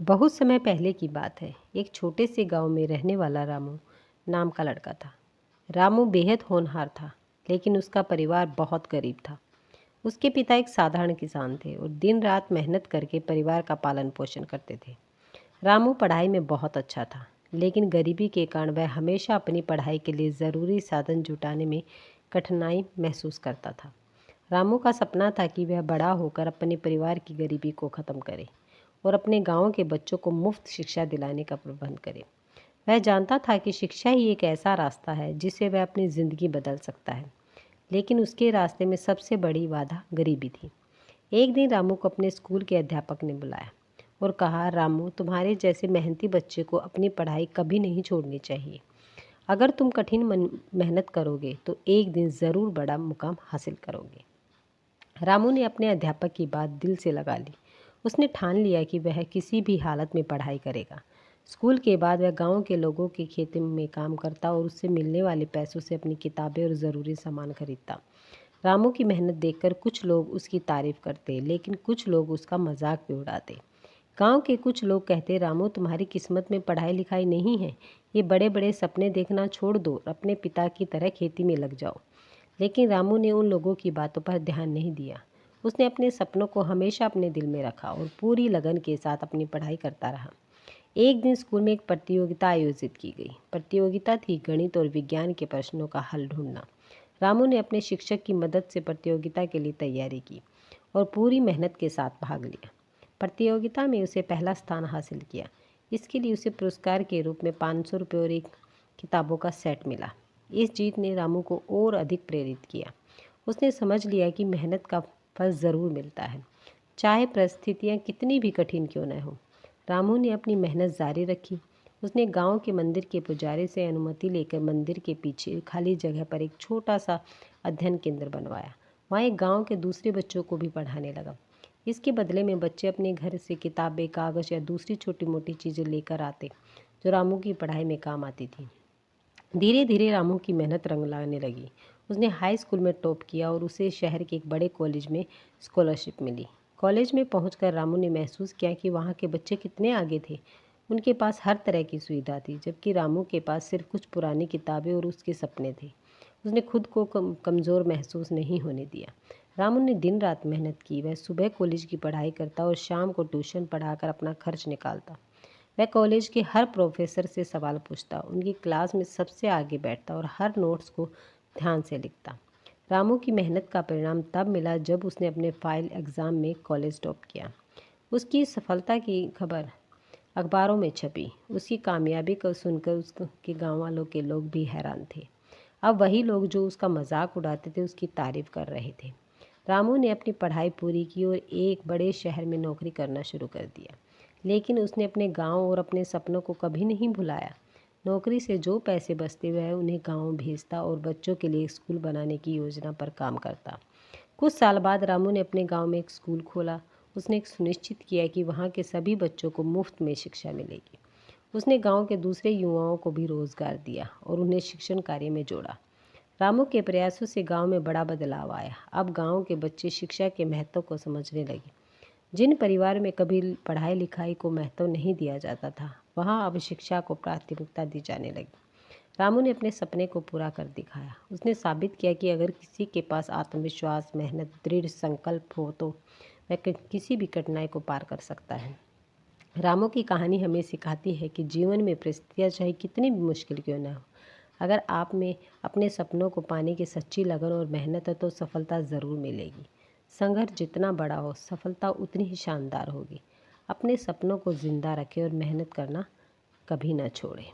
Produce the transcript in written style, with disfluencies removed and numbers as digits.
बहुत समय पहले की बात है। एक छोटे से गांव में रहने वाला रामू नाम का लड़का था। रामू बेहद होनहार था, लेकिन उसका परिवार बहुत गरीब था। उसके पिता एक साधारण किसान थे और दिन रात मेहनत करके परिवार का पालन पोषण करते थे। रामू पढ़ाई में बहुत अच्छा था, लेकिन गरीबी के कारण वह हमेशा अपनी पढ़ाई के लिए ज़रूरी साधन जुटाने में कठिनाई महसूस करता था। रामू का सपना था कि वह बड़ा होकर अपने परिवार की गरीबी को ख़त्म करे और अपने गांव के बच्चों को मुफ्त शिक्षा दिलाने का प्रबंध करे। वह जानता था कि शिक्षा ही एक ऐसा रास्ता है जिससे वह अपनी ज़िंदगी बदल सकता है, लेकिन उसके रास्ते में सबसे बड़ी बाधा गरीबी थी। एक दिन रामू को अपने स्कूल के अध्यापक ने बुलाया और कहा, रामू, तुम्हारे जैसे मेहनती बच्चे को अपनी पढ़ाई कभी नहीं छोड़नी चाहिए। अगर तुम कठिन मेहनत करोगे तो एक दिन ज़रूर बड़ा मुकाम हासिल करोगे। रामू ने अपने अध्यापक की बात दिल से लगा ली। उसने ठान लिया कि वह किसी भी हालत में पढ़ाई करेगा। स्कूल के बाद वह गांव के लोगों के खेत में काम करता और उससे मिलने वाले पैसों से अपनी किताबें और ज़रूरी सामान खरीदता। रामू की मेहनत देखकर कुछ लोग उसकी तारीफ करते, लेकिन कुछ लोग उसका मजाक भी उड़ाते। गांव के कुछ लोग कहते, रामू, तुम्हारी किस्मत में पढ़ाई लिखाई नहीं है। ये बड़े बड़े सपने देखना छोड़ दो और अपने पिता की तरह खेती में लग जाओ। लेकिन रामू ने उन लोगों की बातों पर ध्यान नहीं दिया। उसने अपने सपनों को हमेशा अपने दिल में रखा और पूरी लगन के साथ अपनी पढ़ाई करता रहा। एक दिन स्कूल में एक प्रतियोगिता आयोजित की गई। प्रतियोगिता थी गणित और विज्ञान के प्रश्नों का हल ढूंढना। रामू ने अपने शिक्षक की मदद से प्रतियोगिता के लिए तैयारी की और पूरी मेहनत के साथ भाग लिया। प्रतियोगिता में उसे पहला स्थान हासिल किया। इसके लिए उसे पुरस्कार के रूप में 500 रुपये और एक किताबों का सेट मिला। इस जीत ने रामू को और अधिक प्रेरित किया। उसने समझ लिया कि मेहनत का फल ज़रूर मिलता है, चाहे परिस्थितियाँ कितनी भी कठिन क्यों न हो। रामू ने अपनी मेहनत जारी रखी। उसने गांव के मंदिर के पुजारी से अनुमति लेकर मंदिर के पीछे खाली जगह पर एक छोटा सा अध्ययन केंद्र बनवाया। वहाँ एक गांव के दूसरे बच्चों को भी पढ़ाने लगा। इसके बदले में बच्चे अपने घर से किताबें, कागज़ या दूसरी छोटी मोटी चीज़ें लेकर आते, जो रामू की पढ़ाई में काम आती थी। धीरे धीरे रामू की मेहनत रंग लाने लगी। उसने हाई स्कूल में टॉप किया और उसे शहर के एक बड़े कॉलेज में स्कॉलरशिप मिली। कॉलेज में पहुंचकर रामू ने महसूस किया कि वहाँ के बच्चे कितने आगे थे। उनके पास हर तरह की सुविधा थी, जबकि रामू के पास सिर्फ कुछ पुरानी किताबें और उसके सपने थे। उसने खुद को कमज़ोर महसूस नहीं होने दिया। रामू ने दिन रात मेहनत की। वह सुबह कॉलेज की पढ़ाई करता और शाम को ट्यूशन पढ़ाकर अपना खर्च निकालता। वह कॉलेज के हर प्रोफेसर से सवाल पूछता, उनकी क्लास में सबसे आगे बैठता और हर नोट्स को ध्यान से लिखता। रामू की मेहनत का परिणाम तब मिला जब उसने अपने फाइल एग्ज़ाम में कॉलेज टॉप किया। उसकी सफलता की खबर अखबारों में छपी। उसकी कामयाबी को सुनकर उसके गांव वालों के लोग भी हैरान थे। अब वही लोग जो उसका मजाक उड़ाते थे उसकी तारीफ कर रहे थे। रामू ने अपनी पढ़ाई पूरी की और एक बड़े शहर में नौकरी करना शुरू कर दिया, लेकिन उसने अपने गांव और अपने सपनों को कभी नहीं भुलाया। नौकरी से जो पैसे बचते वह उन्हें गांव भेजता और बच्चों के लिए स्कूल बनाने की योजना पर काम करता। कुछ साल बाद रामू ने अपने गांव में एक स्कूल खोला। उसने एक सुनिश्चित किया कि वहां के सभी बच्चों को मुफ्त में शिक्षा मिलेगी। उसने गांव के दूसरे युवाओं को भी रोजगार दिया और उन्हें शिक्षण कार्य में जोड़ा। रामू के प्रयासों से गांव में बड़ा बदलाव आया। अब गांव के बच्चे शिक्षा के महत्व को समझने लगे। जिन परिवार में कभी पढ़ाई लिखाई को महत्व नहीं दिया जाता था, वहां अब शिक्षा को प्राथमिकता दी जाने लगी। रामू ने अपने सपने को पूरा कर दिखाया। उसने साबित किया कि अगर किसी के पास आत्मविश्वास, मेहनत, दृढ़ संकल्प हो तो वह किसी भी कठिनाई को पार कर सकता है। रामू की कहानी हमें सिखाती है कि जीवन में परिस्थितियाँ चाहे कितनी भी मुश्किल क्यों न हो, अगर आप में अपने सपनों को पाने की सच्ची लगन और मेहनत है तो सफलता ज़रूर मिलेगी। संघर्ष जितना बड़ा हो, सफलता उतनी ही शानदार होगी। अपने सपनों को ज़िंदा रखें और मेहनत करना कभी ना छोड़ें।